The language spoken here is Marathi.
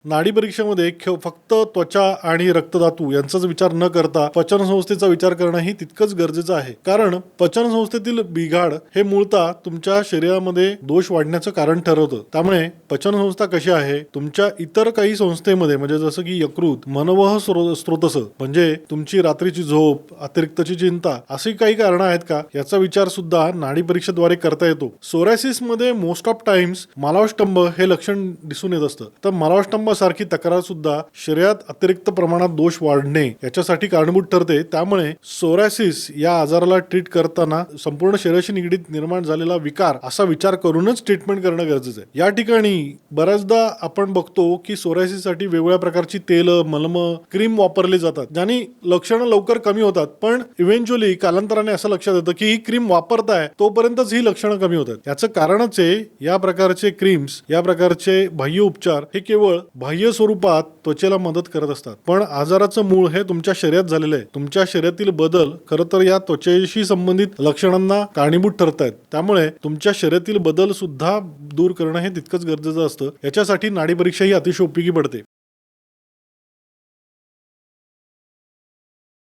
नाडी परीक्षेमध्ये फक्त त्वचा आणि रक्तधातू यांचाच विचार न करता पचन संस्थेचा विचार करणंही तितकंच गरजेचं आहे. कारण पचन संस्थेतील बिघाड हे मूळतः तुमच्या शरीरामध्ये दोष वाढण्याचं कारण ठरवतं. त्यामुळे पचन संस्था कशी आहे, तुमच्या इतर काही संस्थेमध्ये म्हणजे जसं की यकृत, मनोवह स्रोतस म्हणजे तुमची रात्रीची झोप, अतिरिक्तची चिंता अशी काही कारणं आहेत का, याचा विचार सुद्धा नाडी परीक्षेद्वारे करता येतो. सोरायसिस मध्ये मोस्ट ऑफ टाइम्स मलावष्टंभ हे लक्षण दिसून येत असतं. तर मलावष्टंभ सारखी तक्रार सुद्धा शरीरात अतिरिक्त प्रमाणात दोष वाढणे याच्यासाठी कारणीभूत ठरते. त्यामुळे सोरायसिस या आजाराला ट्रीट करताना संपूर्ण शरीराशी निगडीत निर्माण झालेला विकार असा विचार करूनच ट्रीटमेंट करणं गरजेचं आहे. या ठिकाणी बऱ्याचदा आपण बघतो की सोरायसिस साठी वेगवेगळ्या प्रकारची तेल, मलम, क्रीम वापरले जातात, ज्याने लक्षणं लवकर कमी होतात. पण इव्हेंच्युअली कालांतराने असं लक्षात येतं की ही क्रीम वापरताय तोपर्यंतच ही लक्षणं कमी होतात. याचं कारणच आहे या प्रकारचे क्रीम्स, या प्रकारचे बाह्य उपचार हे केवळ बाह्य स्वरूपात त्वचेला मदत करत असतात. पण आजाराचं मूळ हे तुमच्या शरीरात झालेलं आहे. तुमच्या शरीरातील बदल खरं तर या त्वचेशी संबंधित लक्षणांना कारणीभूत ठरत आहेत. त्यामुळे तुमच्या शरीरातील बदल सुद्धा दूर करणं हे तितकंच गरजेचं असतं. याच्यासाठी नाडी परीक्षा ही अतिशय उपयोगी पडते.